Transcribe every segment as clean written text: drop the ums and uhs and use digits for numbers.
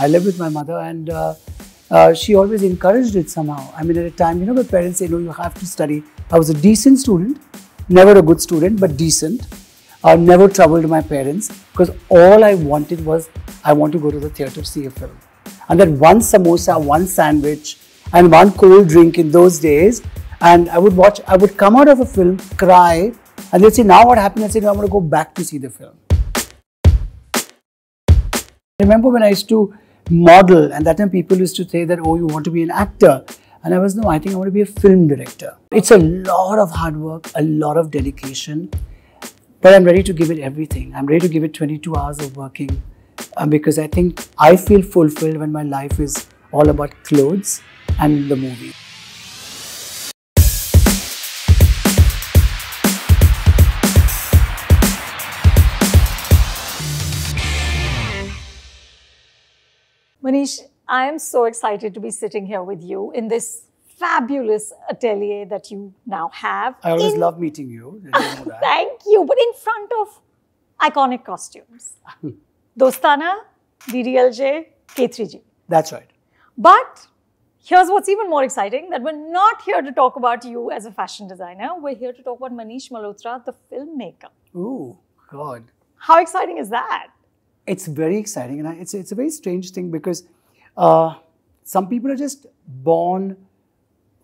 I lived with my mother, and she always encouraged it somehow. I mean, at a time, my parents say, no, you have to study. I was a decent student, never a good student, but decent. Never troubled my parents, because all I wanted was, I want to go to the theatre to see a film. And that one samosa, one sandwich, and one cold drink in those days, and I would come out of a film, cry, and they'd say, now what happened? I'd say, no, I'm going to go back to see the film. I remember when I used to model, and that time people used to say that, oh, you want to be an actor. And I was, no, I think I want to be a film director. It's a lot of hard work, a lot of dedication, but I'm ready to give it everything. I'm ready to give it 22 hours of working because I think I feel fulfilled when my life is all about clothes and the movie. Manish, I am so excited to be sitting here with you in this fabulous atelier that you now have. I always love meeting you. You know that. Thank you. But in front of iconic costumes. Dostana, DDLJ, K3G. That's right. But here's what's even more exciting, that we're not here to talk about you as a fashion designer. We're here to talk about Manish Malhotra, the filmmaker. Oh, God. How exciting is that? It's very exciting, and it's a very strange thing because some people are just born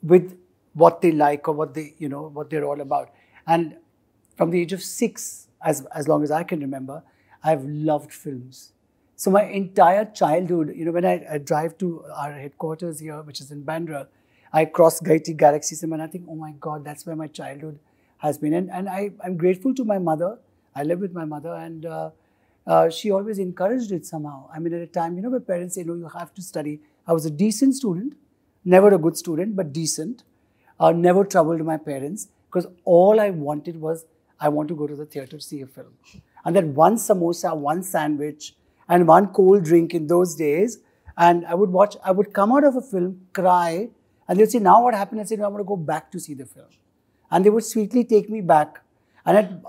with what they like or what they, what they're all about. And from the age of 6, as long as I can remember, I've loved films. So my entire childhood, when I drive to our headquarters here, which is in Bandra, I cross Galaxy Cinema, and I think, oh my God, that's where my childhood has been. And I'm grateful to my mother. I live with my mother, and she always encouraged it somehow. I mean, at a time, my parents say, no, you have to study. I was a decent student, never a good student, but decent. Never troubled my parents, because all I wanted was, I want to go to the theatre to see a film. And that one samosa, one sandwich, and one cold drink in those days, and I would come out of a film, cry, and they'd say, now what happened? I'd say, no, I'm going to go back to see the film. And they would sweetly take me back. And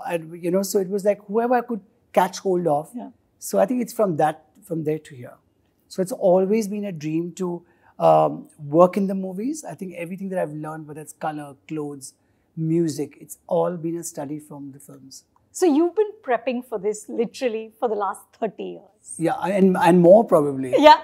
so it was like whoever I could catch hold of. Yeah. So I think it's from there to here. So it's always been a dream to work in the movies. I think everything that I've learned, whether it's color, clothes, music, it's all been a study from the films. So you've been prepping for this literally for the last 30 years. Yeah, and more probably. Yeah.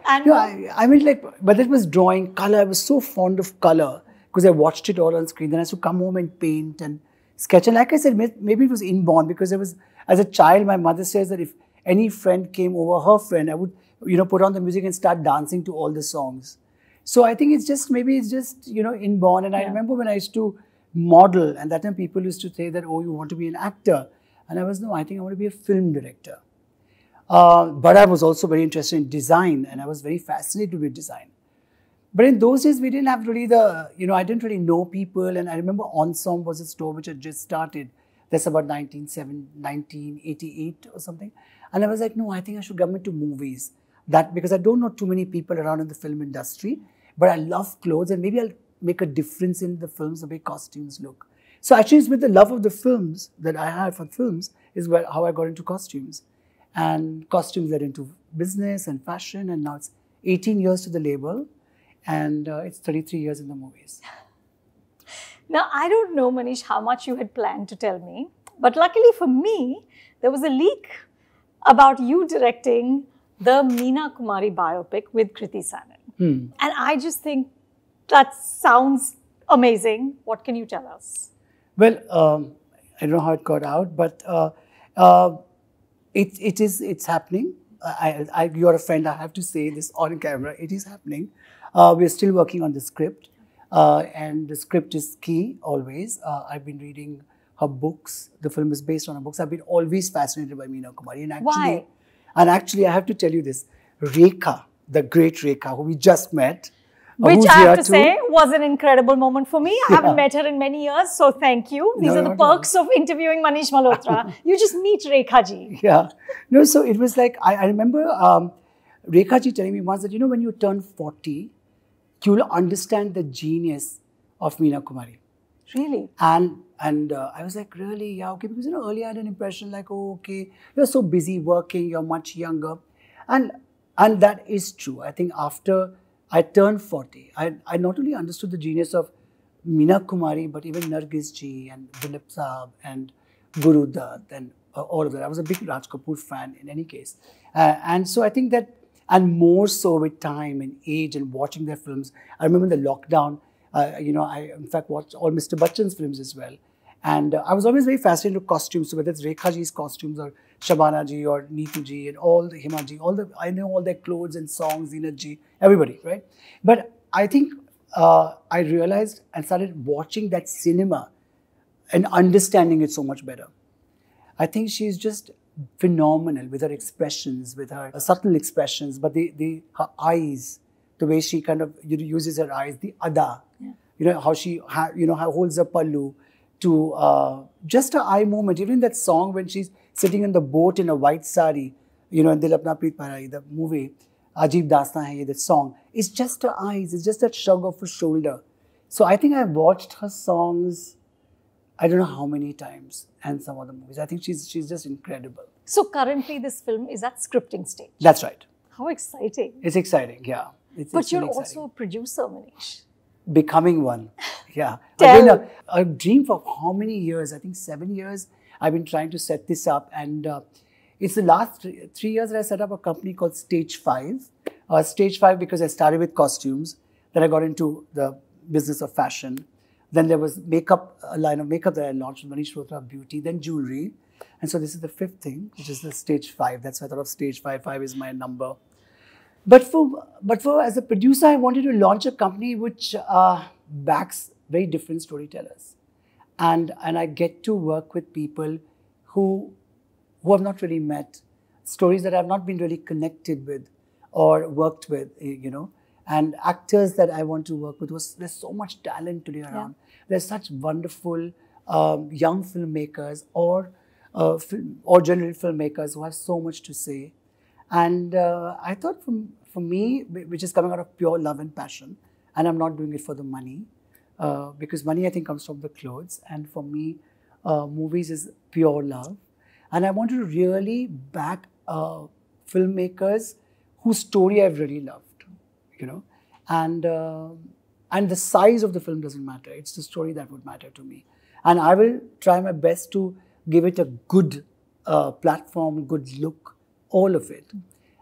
And I mean, but it was drawing, color. I was so fond of color because I watched it all on screen. Then I used to come home and paint and sketch. And like I said, maybe it was inborn, because as a child, my mother says that if any friend came over, her friend, I would, put on the music and start dancing to all the songs. So I think it's just inborn. And I remember when I used to model, and that time people used to say that, oh, you want to be an actor. And I was, no, I think I want to be a film director. But I was also very interested in design, and I was very fascinated with design. But in those days, we didn't have really I didn't really know people. And I remember Ensemble was a store which had just started. That's about 1988 or something. And I was like, no, I think I should come into movies. Because I don't know too many people around in the film industry, but I love clothes, and maybe I'll make a difference in the films, the way costumes look. So actually, it's with the love of the films that I had for films is how I got into costumes. And costumes led into business and fashion, and now it's 18 years to the label, and it's 33 years in the movies. Now, I don't know, Manish, how much you had planned to tell me, but luckily for me, there was a leak about you directing the Meena Kumari biopic with Kriti Sanon. And I just think that sounds amazing. What can you tell us? Well, I don't know how it got out, but it's happening. You're a friend, I have to say this on camera. It is happening. We're still working on the script. And the script is key always. I've been reading her books. The film is based on her books. I've been always fascinated by Meena Kumari. And why? And actually, I have to tell you this. Rekha, the great Rekha, who we just met. Which I have to say was an incredible moment for me. I haven't met her in many years, so thank you. These are the perks of interviewing Manish Malhotra. You just meet Rekha ji. Yeah. No, so it was like, I remember Rekha ji telling me once that, when you turn 40, you will understand the genius of Meena Kumari. Really? And I was like, really? Yeah, okay. Because, earlier I had an impression like, oh, okay, you're so busy working, you're much younger. And And that is true. I think after I turned 40, I not only understood the genius of Meena Kumari, but even Nargis ji and Dilip Saab and Guru Dutt and all of that. I was a big Raj Kapoor fan in any case. And so I think that, and more so with time and age and watching their films. I remember the lockdown, I in fact watched all Mr. Bachchan's films as well. And I was always very fascinated with costumes, so whether it's Rekha ji's costumes or Shabana ji or Neetu ji and all the Hima ji, I know all their clothes and songs, Zinat ji, everybody, right? But I think I realized and started watching that cinema and understanding it so much better. I think she's just phenomenal with her expressions, with her subtle expressions, but her eyes, the way she kind of uses her eyes, the ada, how she how holds her pallu, to just an eye movement. Even that song when she's sitting in the boat in a white sari, in Dil Apna Preet Parai, the movie, Ajeeb Dastan Hai, that song, it's just her eyes, it's just that shrug of her shoulder. So I think I've watched her songs, I don't know how many times, and some other movies. I think she's just incredible. So currently this film is at scripting stage. That's right. How exciting. It's exciting, yeah. But you're also a producer, Manish. Becoming one, yeah. Tell. Again, a dream for how many years? I think 7 years I've been trying to set this up, and it's the last 3 years that I set up a company called Stage 5. Stage 5 because I started with costumes, then I got into the business of fashion. Then there was makeup, a line of makeup that I launched, Manish Malhotra Beauty, then jewelry. And so this is the 5th thing, which is the Stage 5. That's why I thought of Stage 5. 5 is my number. But for as a producer, I wanted to launch a company which backs very different storytellers, and I get to work with people who have not really met, stories that I have not been really connected with or worked with, and actors that I want to work with. There's so much talent today around. Yeah. There's such wonderful young filmmakers or general filmmakers who have so much to say. And I thought for me, which is coming out of pure love and passion, and I'm not doing it for the money, because money I think comes from the clothes, and for me, movies is pure love. And I wanted to really back filmmakers whose story I've really loved, and the size of the film doesn't matter. It's the story that would matter to me. And I will try my best to give it a good platform, good look, all of it.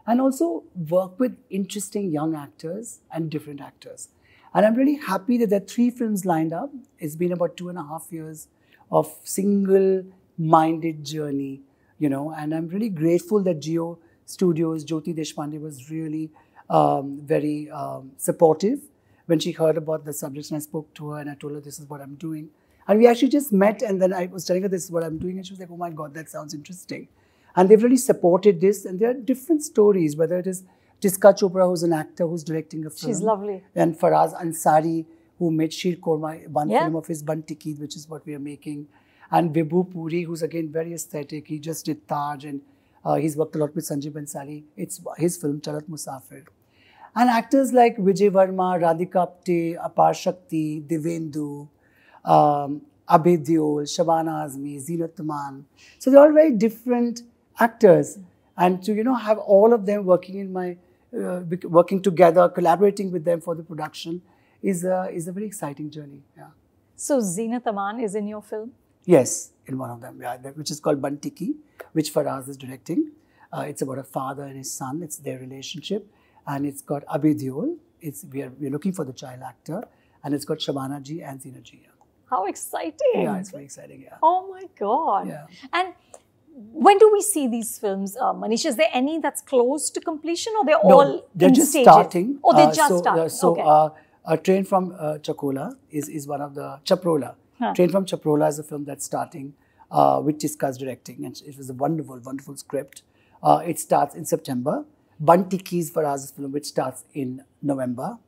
And also work with interesting young actors and different actors. And I'm really happy that there are 3 films lined up. It's been about 2.5 years of single-minded journey, and I'm really grateful that Geo Studios, Jyoti Deshpande was really very supportive when she heard about the subjects, and I spoke to her and I told her this is what I'm doing. And we actually just met, and then I was telling her this is what I'm doing, and she was like, oh my God, that sounds interesting. And they've really supported this, and there are different stories, whether it is Tiska Chopra, who's an actor who's directing a film. She's lovely. And Faraz Ansari, who made Sheer Korma, one film of his, Bantiki, which is what we are making. And Vibhu Puri, who's again very aesthetic. He just did Taj, and he's worked a lot with Sanjay Bansali. It's his film, Charat Musafir. And actors like Vijay Varma, Radhika Apte, Apar Shakti, Divendu, Abhay Deol, Shabana Azmi, Zinat Taman. So they're all very different actors, and to have all of them working together, collaborating with them for the production is a very exciting journey. Yeah. So Zinat Aman is in your film? Yes, in one of them, which is called Bantiki, which Faraz is directing. It's about a father and his son. It's their relationship, and it's got Abhay Deol. We're looking for the child actor, and it's got Shabana ji and Zina ji. Yeah. How exciting! Yeah, it's very exciting. Yeah. Oh my God! Yeah. And when do we see these films, Manish? Is there any that's close to completion, or they're all they're in just stages? starting. Oh, they're just starting. So a train from Chakola is one of the Chaprola. Train from Chaprola is a film that's starting, with Tiska's directing, and it was a wonderful, wonderful script. It starts in September. Bantiki is Faraz's film, which starts in November,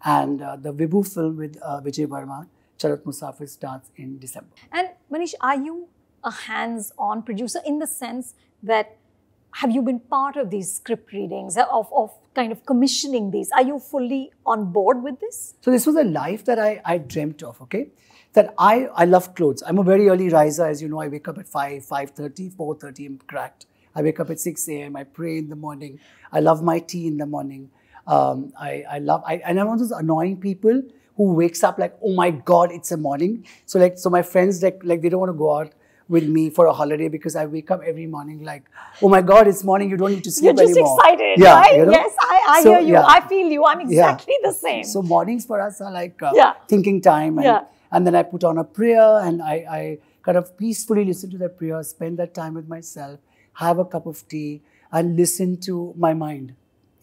and the Vibhu film with Vijay Varma, Charat Musafir, starts in December. And Manish, are you a hands-on producer in the sense that have you been part of these script readings, of kind of commissioning these? Are you fully on board with this? So this was a life that I dreamt of, okay? That I love clothes. I'm a very early riser, as you know. I wake up at 5:30, 4:30, I'm cracked. I wake up at 6 a.m. I pray in the morning. I love my tea in the morning. And I'm one of those annoying people who wakes up like, oh my God, it's a morning. So my friends like they don't want to go out with me for a holiday because I wake up every morning like, oh my God, it's morning. You don't need to sleep anymore. You're just anymore. excited, right? You know? Yes, I hear you. Yeah. I feel you. I'm exactly the same. So mornings for us are like thinking time. And then I put on a prayer and I kind of peacefully listen to that prayer, spend that time with myself, have a cup of tea and listen to my mind,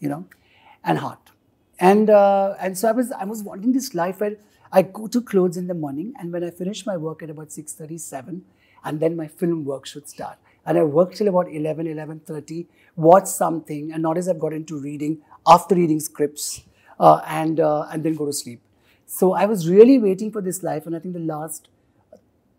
and heart. And so I was wanting this life where I go to clothes in the morning, and when I finish my work at about 6:37, and then my film work should start. And I work till about 11:30, watch something, and notice I've got into reading after reading scripts, and then go to sleep. So I was really waiting for this life, and I think the last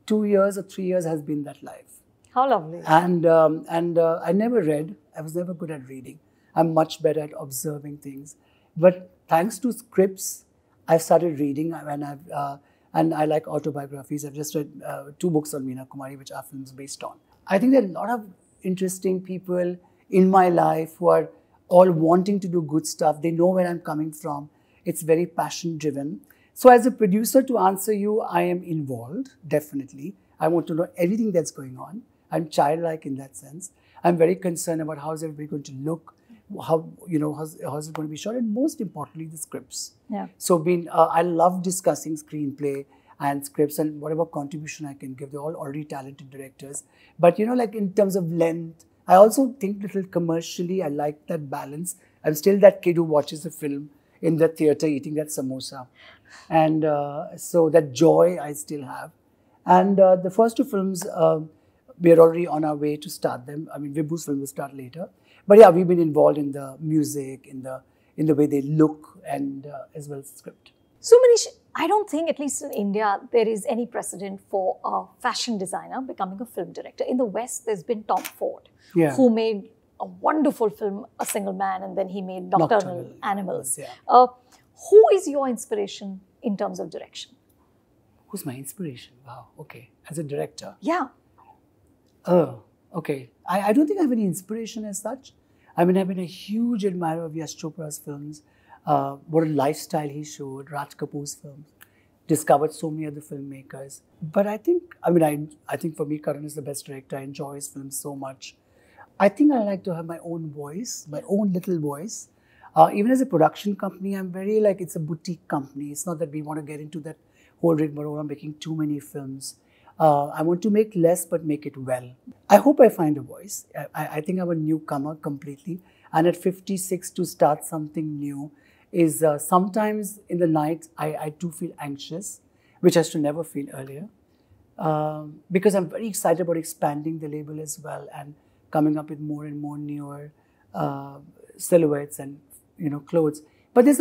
2 years or 3 years has been that life. How lovely. And I never read. I was never good at reading. I'm much better at observing things. But thanks to scripts, I've started reading, and I like autobiographies. I've just read 2 books on Meena Kumari, which our film's based on. I think there are a lot of interesting people in my life who are all wanting to do good stuff. They know where I'm coming from. It's very passion-driven. So as a producer, to answer you, I am involved, definitely. I want to know everything that's going on. I'm childlike in that sense. I'm very concerned about how is everybody going to look, how's it going to be shot, and most importantly, the scripts. Yeah. So I love discussing screenplay and scripts and whatever contribution I can give. They're all already talented directors. But like in terms of length, I also think little commercially, I like that balance. I'm still that kid who watches a film in the theater eating that samosa. And so that joy I still have. And the first 2 films, we're already on our way to start them. I mean, Vibhu's film will start later. But yeah, we've been involved in the music, in the way they look, and as well as the script. So Manish, I don't think, at least in India, there is any precedent for a fashion designer becoming a film director. In the West, there's been Tom Ford, who made a wonderful film, A Single Man, and then he made Nocturnal Animals. Yeah. Who is your inspiration in terms of direction? Who's my inspiration? Wow, okay. As a director? Yeah. Oh, okay. I don't think I have any inspiration as such. I mean, I've been a huge admirer of Yash Chopra's films. What a lifestyle he showed, Raj Kapoor's films. Discovered so many other filmmakers. But I think for me, Karan is the best director. I enjoy his films so much. I think I like to have my own voice, my own little voice. Even as a production company, I'm very it's a boutique company. It's not that we want to get into that whole rigmarole of making too many films. I want to make less, but make it well. I hope I find a voice. I think I'm a newcomer completely. And at 56, to start something new is sometimes in the night, I do feel anxious, which I used to never feel earlier. Because I'm very excited about expanding the label as well and coming up with more and more newer silhouettes and clothes. But there's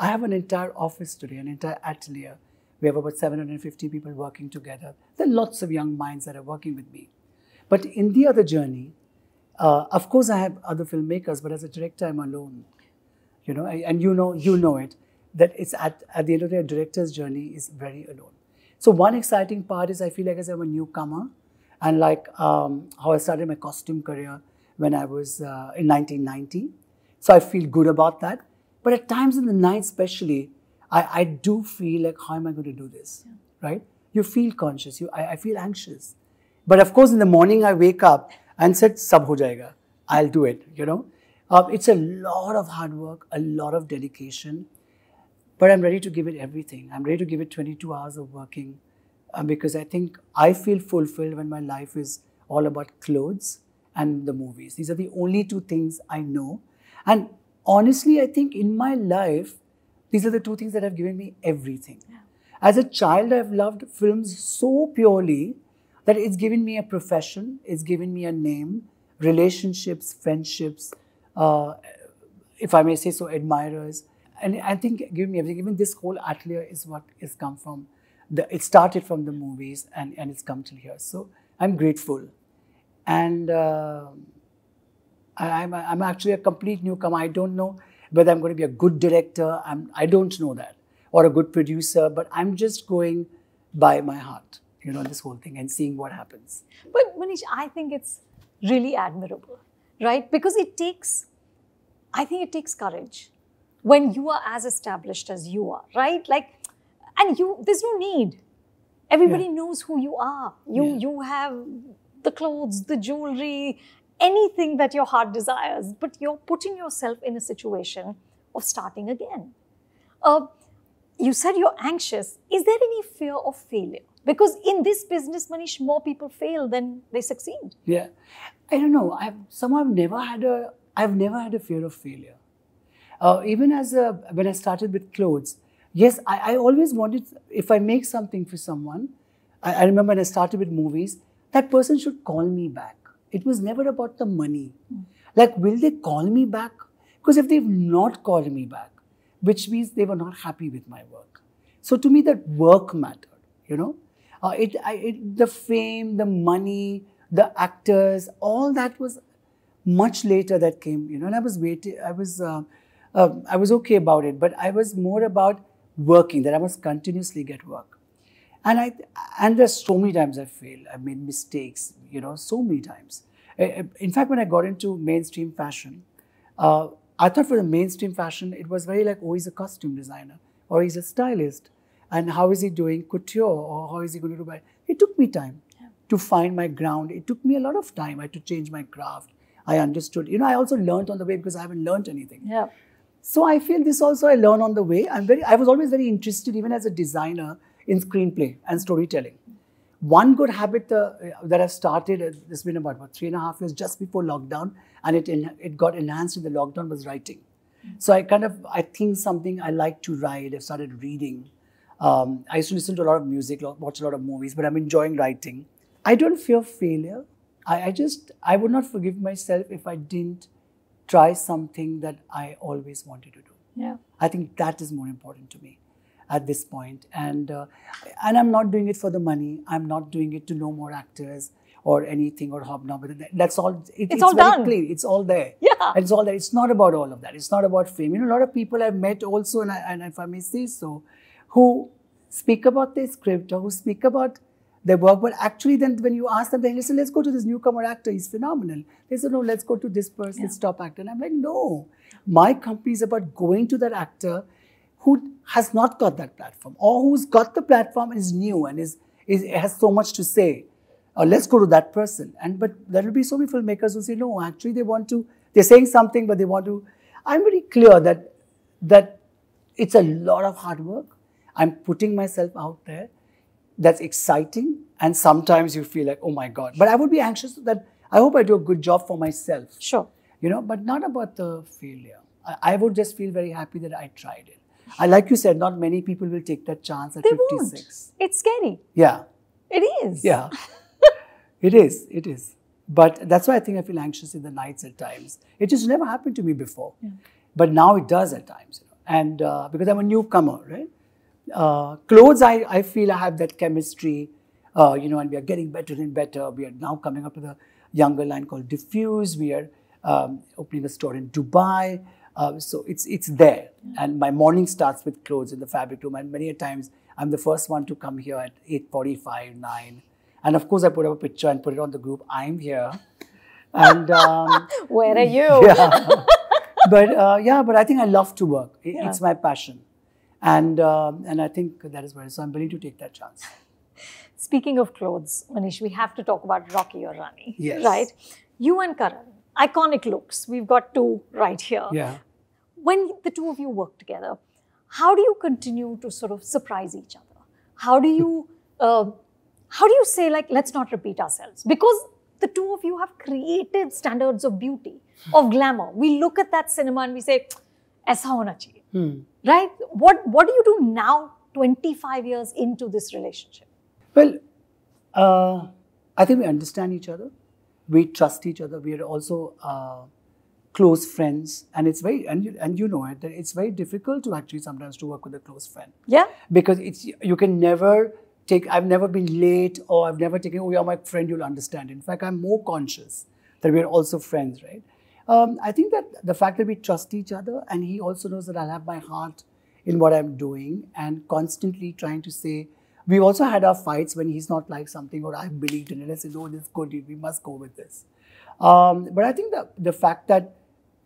I have an entire office today, an entire atelier. We have about 750 people working together. There are lots of young minds that are working with me. But in the other journey, of course, I have other filmmakers, but as a director, I'm alone. And you know it, that it's at the end of the day, a director's journey is very alone. So one exciting part is I feel like as I'm a newcomer, and how I started my costume career when I was in 1990. So I feel good about that. But at times in the night especially, I do feel like, how am I going to do this, right? You feel conscious, I feel anxious. But of course, in the morning, I wake up and said, sab ho jayega. I'll do it, It's a lot of hard work, a lot of dedication. But I'm ready to give it everything. I'm ready to give it 22 hours of working because I think I feel fulfilled when my life is all about clothes and the movies. These are the only 2 things I know. And honestly, I think in my life, these are the 2 things that have given me everything. Yeah. As a child, I've loved films so purely that it's given me a profession, it's given me a name, relationships, friendships, if I may say so, admirers. And I think giving me everything. Even this whole atelier is what has come from, it started from the movies and it's come till here. So I'm grateful. And I'm actually a complete newcomer. I don't know whether I'm going to be a good director. I don't know that. Or a good producer. But I'm just going by my heart, this whole thing and seeing what happens. But Manish, I think it's really admirable, right? Because I think it takes courage when you are as established as you are, right? Like, and there's no need. Everybody knows who you are. You have the clothes, the jewelry, anything that your heart desires, but you're putting yourself in a situation of starting again. You said you're anxious. Is there any fear of failure? Because in this business, Manish, more people fail than they succeed. Yeah, I don't know. I've never had a fear of failure. Even when I started with clothes, yes, I always wanted, if I make something for someone, I remember when I started with movies, that person should call me back. It was never about the money. Like, will they call me back? Because if they've not called me back, which means they were not happy with my work. So to me, that work mattered, you know. The fame, the money, the actors, all that was much later that came, you know, and I was waiting, I was okay about it, but I was more about working, that I must continuously get work. And there's so many times I failed, I made mistakes, you know, so many times. In fact, when I got into mainstream fashion, I thought for the mainstream fashion, it was very like, oh, he's a costume designer, or he's a stylist, and how is he doing couture, or how is he going to do it? It took me time to find my ground. It took me a lot of time. I had to change my craft. I understood. You know, I also learned on the way because I haven't learned anything. Yeah. So I feel this also I learn on the way. I was always very interested, even as a designer, in screenplay and storytelling. One good habit that I've started, it's been about 3.5 years, just before lockdown, and it got enhanced in the lockdown, was writing. So I think something I like to write. I've started reading. I used to listen to a lot of music, watch a lot of movies, but I'm enjoying writing. I don't fear failure. I would not forgive myself if I didn't try something that I always wanted to do. Yeah. I think that is more important to me at this point. And I'm not doing it for the money. I'm not doing it to know more actors or anything or hobnob. That's all. It's all done. Clean. It's all there. Yeah. And it's all there. It's not about all of that. It's not about fame. You know, a lot of people I've met also, and if I may say so, who speak about their script or who speak about their work, but actually then when you ask them, they listen, let's go to this newcomer actor, he's phenomenal. They say, no, let's go to this person, this top actor. And I'm like, no, my company is about going to that actor who has not got that platform, or who's got the platform and is new and has so much to say. Let's go to that person. But there will be so many filmmakers who say, no, actually they're saying something, but they want to. I'm very clear that it's a lot of hard work. I'm putting myself out there. That's exciting. And sometimes you feel like, oh my God. But I would be anxious that I hope I do a good job for myself. Sure. You know, but not about the failure. I would just feel very happy that I tried it. Like you said, not many people will take that chance at 56. Won't. It's scary. Yeah. It is. Yeah. It is. But that's why I think I feel anxious in the nights at times. It just never happened to me before. Yeah. But now it does at times. You know? And because I'm a newcomer, right? Clothes, I feel I have that chemistry, you know, and we are getting better and better. We are now coming up with a younger line called Diffuse. We are opening a store in Dubai. So it's there. And my morning starts with clothes in the fabric room. And many a times, I'm the first one to come here at 8:45, 9. And of course, I put up a picture and put it on the group. I'm here. And where are you? Yeah. But I think I love to work. It's my passion. And I think that is where, so I'm willing to take that chance. Speaking of clothes, Manish, we have to talk about Rocky or Rani. Yes. Right? You and Karan, iconic looks. We've got two right here. Yeah. When the two of you work together, how do you continue to sort of surprise each other? How do you say, like, let's not repeat ourselves? Because the two of you have created standards of beauty, of glamour. We look at that cinema and we say, aisa hona chahiye. Right? What do you do now, 25 years into this relationship? Well, I think we understand each other. We trust each other. We are also close friends. And it's and you know it, that it's very difficult to actually sometimes to work with a close friend. Yeah. Because you can never I've never been late, or I've never taken, oh, you're my friend, you'll understand. In fact, I'm more conscious that we're also friends, right? I think that the fact that we trust each other, and he also knows that I'll have my heart in what I'm doing, and constantly trying to say, we've also had our fights when he's not like something or I've believed in it. I said, oh, this is good, we must go with this. But I think the fact that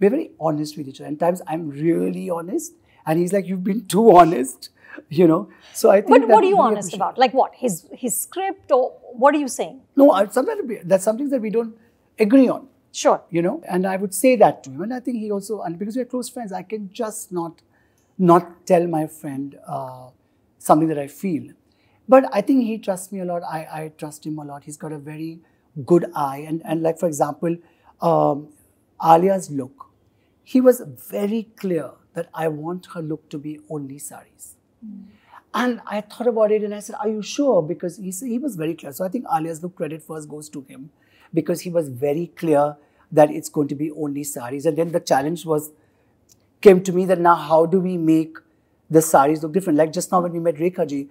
we're very honest with each other. And times I'm really honest, and he's like, "You've been too honest," you know. So I think. But what are you honest about? Like what? His script, or what are you saying? No, sometimes that's something that we don't agree on. Sure. You know, and I would say that to him. And I think he also, and because we're close friends, I can just not tell my friend something that I feel. But I think he trusts me a lot. I trust him a lot. He's got a very good eye. And like, for example, Alia's look. He was very clear that I want her look to be only saris. And I thought about it and I said, are you sure? Because he was very clear. So I think Alia's look credit first goes to him, because he was very clear that it's going to be only saris. And then the challenge came to me that now how do we make the saris look different? Like just now when we met Rekha ji,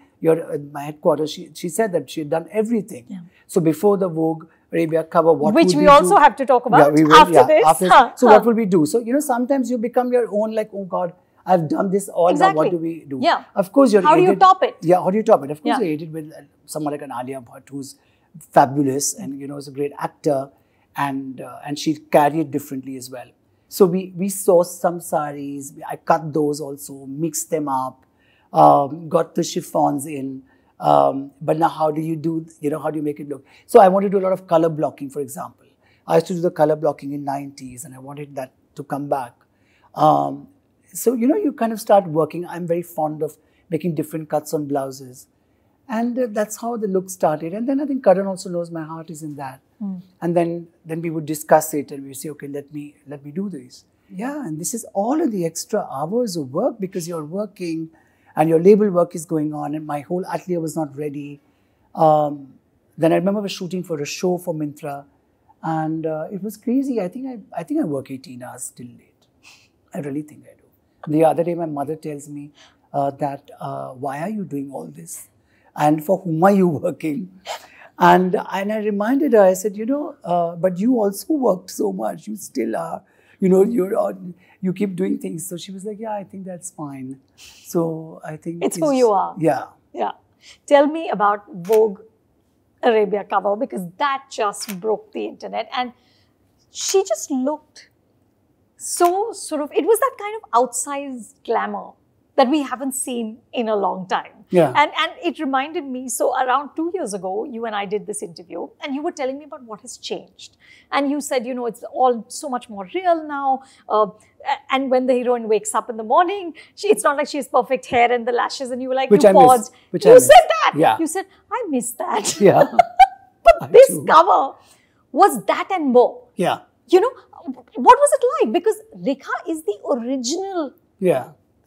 my headquarters, she said that she had done everything. Yeah. So before the Vogue Arabia cover, which we also have to talk about after this. So what will we do? So, you know, sometimes you become your own, like, oh God, I've done this all. Exactly. Now what do we do? Yeah. Of course, how do you top it? Yeah, how do you top it? Of course, you're aided with someone like an Alia Bhatt, who's fabulous and, you know, is a great actor, and she carried differently as well. So we sourced some saris. I cut those also, mixed them up, got the chiffons in. But now how do you do, you know, how do you make it look? So I want to do a lot of color blocking, for example. I used to do the color blocking in 90s and I wanted that to come back. So, you know, you kind of start working. I'm very fond of making different cuts on blouses. And that's how the look started. And then I think Karan also knows my heart is in that. And then we would discuss it and we say, okay, let me do this. Yeah, and this is all of the extra hours of work because you're working and your label work is going on and my whole atelier was not ready. Then I remember I was shooting for a show for Myntra and it was crazy. I think I work 18 hours till late. I really think I do. The other day my mother tells me that why are you doing all this? And for whom are you working? And I reminded her, I said, you know, but you also worked so much. You still are, you know, you keep doing things. So she was like, yeah, I think that's fine. So I think it's who you are. Yeah. Yeah. Tell me about Vogue Arabia cover, because that just broke the internet. And she just looked so sort of, it was that kind of outsized glamour that we haven't seen in a long time. Yeah. And it reminded me, so around 2 years ago, you and I did this interview and you were telling me about what has changed. And you said, you know, it's all so much more real now. And when the heroine wakes up in the morning, it's not like she has perfect hair and the lashes and you were like, which you I paused. Miss. You said that. Yeah. You said, I miss that. Yeah. But this cover was that and more. Yeah. You know, what was it like? Because Rekha is the original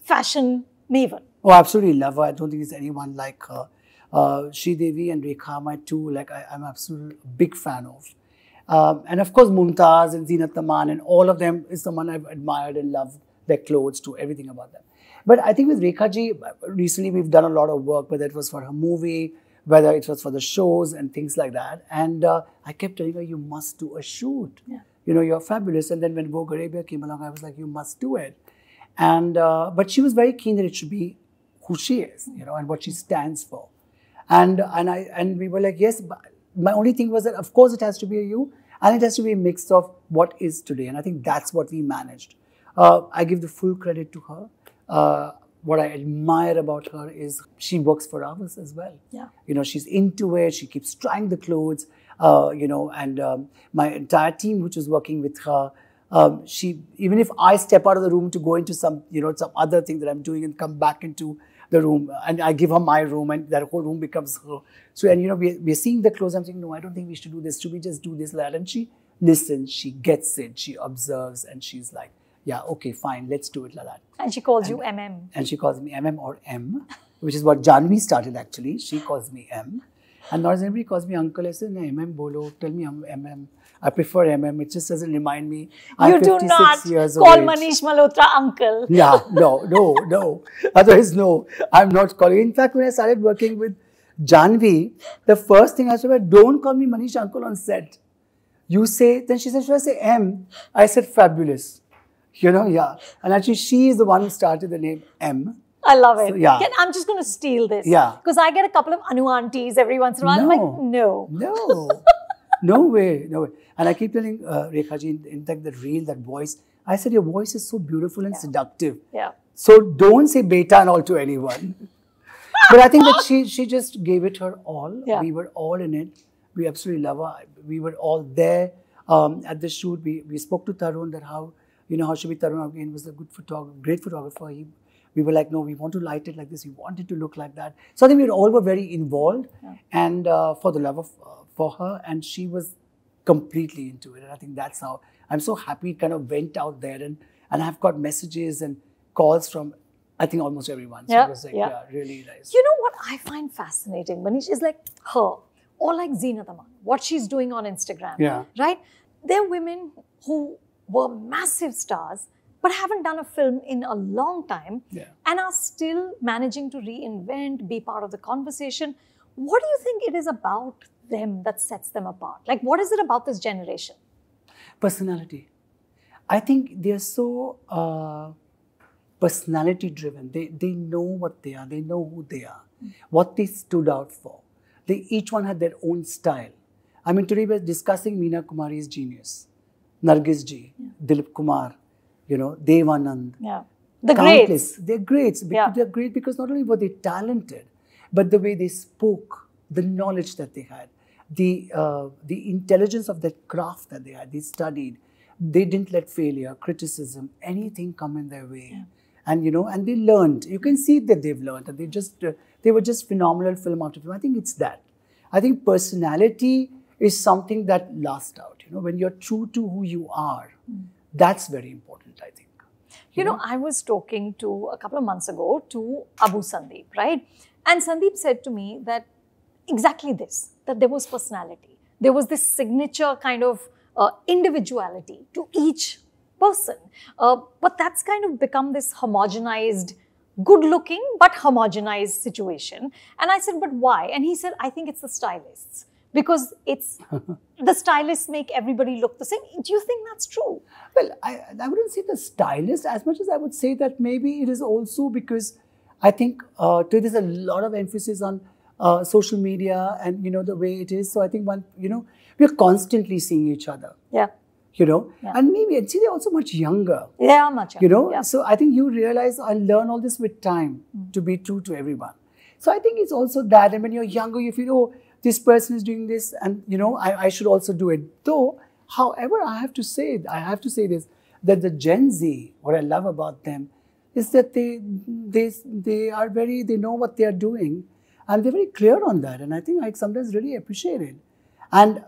fashion maven. Oh, I absolutely love her. I don't think there's anyone like her. Sridevi and Rekha are my two, like I'm absolutely a big fan of. And of course, Mumtaz and Zeenat Aman and all of them is someone I've admired and loved their clothes, to everything about them. But I think with Rekha ji, recently we've done a lot of work, whether it was for her movie, whether it was for the shows and things like that. And I kept telling her, you must do a shoot. Yeah. You know, you're fabulous. And then when Vogue Arabia came along, I was like, you must do it. And but she was very keen that it should be who she is, you know, and what she stands for. And we were like, yes, but my only thing was that, of course, it has to be a you, and it has to be a mix of what is today. And I think that's what we managed. I give the full credit to her. What I admire about her is she works for hours as well. Yeah. You know, she's into it. She keeps trying the clothes, you know, and my entire team, which was working with her, even if I step out of the room to go into some, you know, some other thing that I'm doing and come back into the room and I give her my room and that whole room becomes her. So, and you know, we're seeing the clothes. I'm saying, no, I don't think we should do this. Should we just do this, that? And she listens, she gets it, she observes, and she's like, yeah, okay, fine, let's do it like that. And she calls you MM. And she calls me MM or M, which is what Janvi started actually. She calls me M. And not as anybody calls me uncle. I say, no, MM bolo, tell me I'm MM. I prefer MM. It just doesn't remind me. You do not call Manish Malhotra uncle. Yeah, no. Otherwise, no, I'm not calling. In fact, when I started working with Janvi, the first thing I said, don't call me Manish uncle on set. You say, then she said, should I say M? I said, fabulous. You know, yeah. And actually, she is the one who started the name M. I love it. So, yeah. I'm just going to steal this. Yeah. Because I get a couple of Anu aunties every once in a while. I'm like, no. No way, no way. And I keep telling Rekha ji, in fact, the reel, that voice, I said, your voice is so beautiful and seductive. Yeah. So don't say beta and all to anyone. But I think that she just gave it her all. Yeah. We were all in it. We absolutely love her. We were all there at the shoot. We spoke to Tarun that how Shubhi Tarun again was a good photographer, great photographer. We were like, no, we want to light it like this. We want it to look like that. So I think we all were very involved and for the love of for her, and she was completely into it. And I think that's how I'm so happy it kind of went out there, and I've got messages and calls from I think almost everyone. So it was like, really nice. You know what I find fascinating, Manish, is like her, or like Zeenat Aman, what she's doing on Instagram. Yeah. Right? They're women who were massive stars, but haven't done a film in a long time and are still managing to reinvent, be part of the conversation. What do you think it is about them that sets them apart? Like, what is it about this generation? Personality. I think they're so personality driven. They know what they are. They know who they are, what they stood out for. They each one had their own style. I mean, today we're discussing Meena Kumari's genius, Nargis ji, Dilip Kumar, Devanand. Yeah, the greats. They're greats. They're great because not only were they talented, but the way they spoke, the knowledge that they had, the intelligence of that craft that they had. They studied. They didn't let failure, criticism, anything come in their way. Yeah. And and they learned. You can see that they've learned, and they were just phenomenal film after film. I think it's that. I think personality is something that lasts out. When you're true to who you are, that's very important, I think. You know, I was talking to a couple of months ago to Abu Sandeep, right? And Sandeep said to me that exactly this, that there was personality. There was this signature kind of individuality to each person. But that's kind of become this homogenized, good-looking but homogenized situation. And I said, but why? And he said, I think it's the stylists. Because it's the stylists make everybody look the same. Do you think that's true? Well, I wouldn't say the stylist as much as I would say that maybe it is also because I think there's a lot of emphasis on social media and, the way it is. So I think we're constantly seeing each other. Yeah. And maybe, and see, they're also much younger. They are much younger. Yeah. So I think you realize I learn all this with time to be true to everyone. So I think it's also that. And when you're younger, you feel, oh, this person is doing this and, I should also do it. Though, however, I have to say this, that the Gen Z, what I love about them is that they know what they are doing and they're very clear on that. And I think I sometimes really appreciate it. And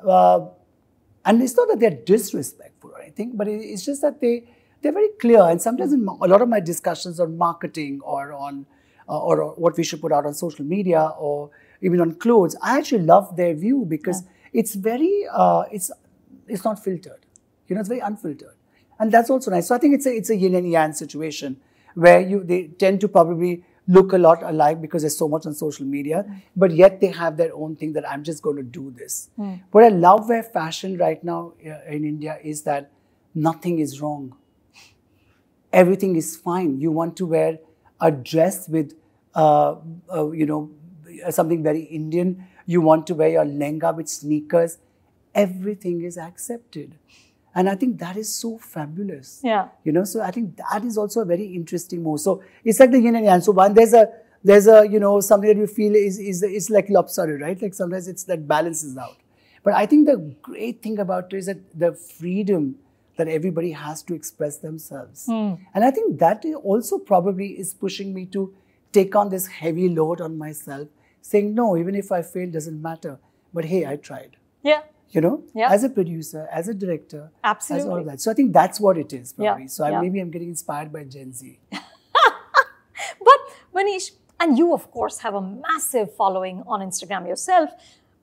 it's not that they're disrespectful or anything, but it's just that they're very clear. And sometimes in a lot of my discussions on marketing or on or what we should put out on social media or even on clothes, I actually love their view because it's very, it's not filtered. It's very unfiltered. And that's also nice. So I think it's a yin and yang situation where they tend to probably look a lot alike because there's so much on social media, but yet they have their own thing that I'm just going to do this. What I love where fashion right now in India is that nothing is wrong. Everything is fine. You want to wear a dress with, something very Indian. You want to wear your lehenga with sneakers. Everything is accepted. And I think that is so fabulous. Yeah. So I think that is also a very interesting move. So it's like the yin and yang. So one, there's a something that you feel is like lopsided, right? Like sometimes it's that balances out. But I think the great thing about it is that the freedom that everybody has to express themselves. And I think that also probably is pushing me to take on this heavy load on myself, saying, no, even if I fail, doesn't matter. But hey, I tried. Yeah. As a producer, as a director, absolutely, as all of that. So I think that's what it is, probably. Yeah. So maybe I'm getting inspired by Gen Z. But Manish, and you of course have a massive following on Instagram yourself,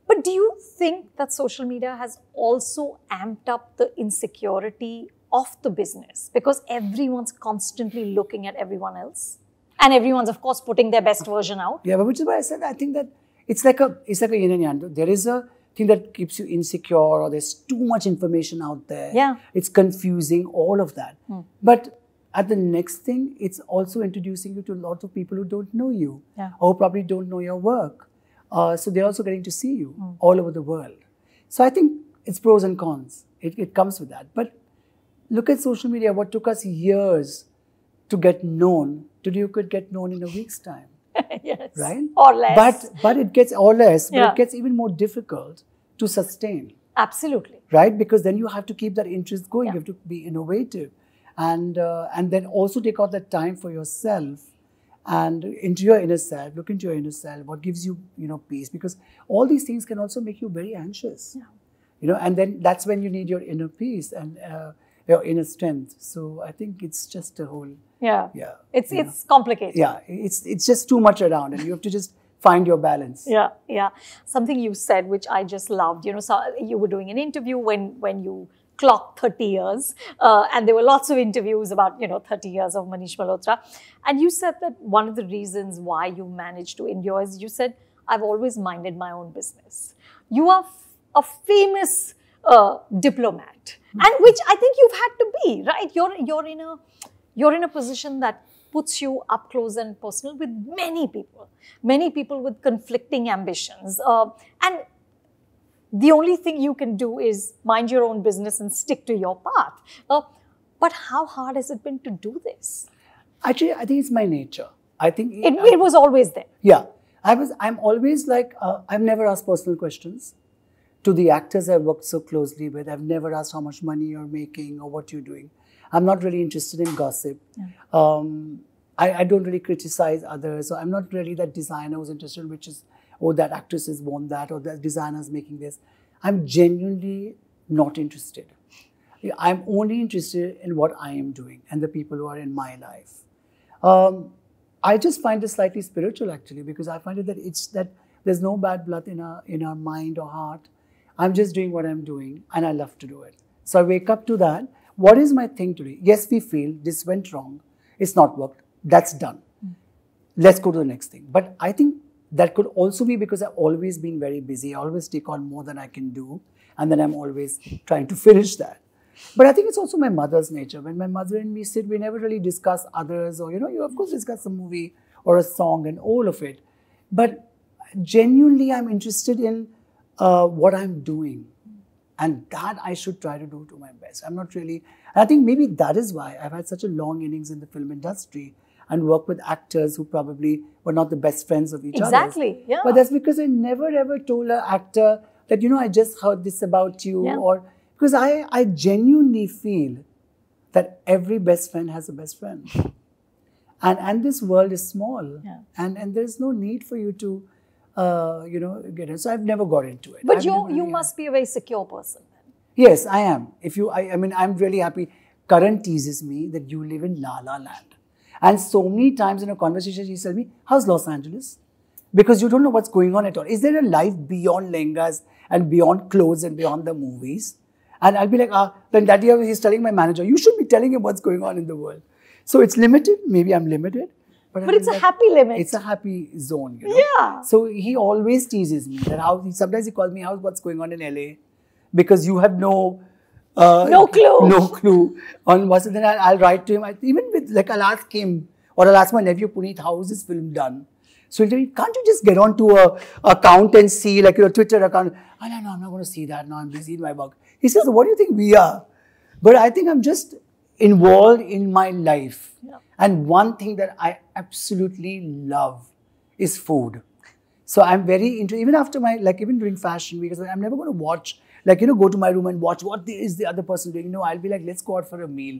but do you think that social media has also amped up the insecurity of the business because everyone's constantly looking at everyone else? And everyone's, of course, putting their best version out. Yeah, but which is why I said I think that it's like a yin and yang. There is a thing that keeps you insecure, or there's too much information out there. Yeah. It's confusing, all of that. But at the next thing, it's also introducing you to a lot of people who don't know you, or probably don't know your work. So they're also getting to see you all over the world. So I think it's pros and cons. It comes with that. But look at social media. What took us years to get known, today you could get known in a week's time. Yes. Right? Or less. But it gets, or less, but Yeah. it gets even more difficult to sustain. Absolutely. Right? Because then you have to keep that interest going. Yeah. You have to be innovative. And then also take out that time for yourself and into your inner self. Look into your inner self. What gives you, peace? Because all these things can also make you very anxious. Yeah. And then that's when you need your inner peace and your inner strength. So I think it's just a whole... Yeah. Yeah. It's complicated. Yeah. It's just too much around and you have to just find your balance. Yeah, yeah. Something you said, which I just loved, so you were doing an interview when you clocked 30 years, and there were lots of interviews about, 30 years of Manish Malhotra. And you said that one of the reasons why you managed to endure is you said, I've always minded my own business. You are a famous diplomat, and which I think you've had to be, right? You're in a position that puts you up close and personal with many people with conflicting ambitions. And the only thing you can do is mind your own business and stick to your path. But how hard has it been to do this? Actually, I think it's my nature. I think it was always there. Yeah. I'm always like, I've never asked personal questions. To the actors I've worked so closely with, I've never asked how much money you're making or what you're doing. I'm not really interested in gossip. Yeah. I don't really criticize others. So I'm not really that designer who's interested, which is, oh, that actress has worn that, or that designer's making this. I'm genuinely not interested. I'm only interested in what I am doing and the people who are in my life. I just find it slightly spiritual, actually, because I find it that there's no bad blood in our mind or heart. I'm just doing what I'm doing, and I love to do it. So I wake up to that. What is my thing today? Yes, we feel this went wrong. It's not worked. That's done. Let's go to the next thing. But I think that could also be because I've always been very busy. I always take on more than I can do. And then I'm always trying to finish that. But I think it's also my mother's nature. When my mother and me sit, we never really discuss others or, you of course discuss a movie or a song and all of it. But genuinely, I'm interested in what I'm doing. And that I should try to do to my best. I'm not really... I think maybe that is why I've had such a long innings in the film industry and worked with actors who probably were not the best friends of each other. Exactly, yeah. But that's because I never ever told an actor that, I just heard this about you. Yeah. Or because I genuinely feel that every best friend has a best friend. And this world is small. Yeah. And there's no need for you to... get it. So I've never got into it. But you must be a very secure person then. Yes, I am. I'm really happy. Karan teases me that you live in La La Land. And so many times in a conversation, she tells me, how's Los Angeles? Because you don't know what's going on at all. Is there a life beyond lehengas and beyond clothes and beyond the movies? And I'll be like, then that year he's telling my manager, you should be telling him what's going on in the world. So it's limited. Maybe I'm limited. But it's a happy limit. It's a happy zone, Yeah. So he always teases me that sometimes he calls me, what's going on in LA? Because you have no clue. No clue on what's it. Then I'll write to him. I'll ask him, or I'll ask my nephew Puneet, how is this film done? So he'll tell me, can't you just get onto a account and see, like your Twitter account? No, I'm not going to see that. No, I'm busy in my work. He says, what do you think we are? But I think I'm just involved in my life. Yeah. And one thing that I absolutely love is food. So I'm very into, even after even during fashion week, I'm never going to watch, go to my room and watch what is the other person doing. No, I'll be like, let's go out for a meal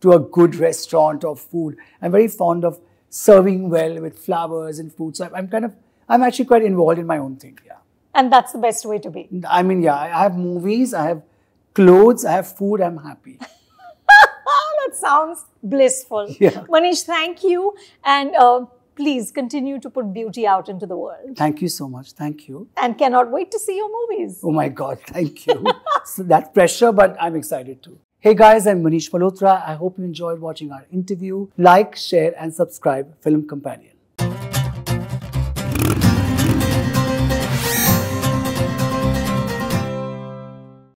to a good restaurant of food. I'm very fond of serving well with flowers and food. So I'm actually quite involved in my own thing. Yeah. And that's the best way to be. I have movies, I have clothes, I have food, I'm happy. That sounds blissful. Yeah. Manish, thank you. And please continue to put beauty out into the world. Thank you so much. Thank you. And cannot wait to see your movies. Oh my God, thank you. So that's pressure, but I'm excited too. Hey guys, I'm Manish Malhotra. I hope you enjoyed watching our interview. Like, share and subscribe Film Companion.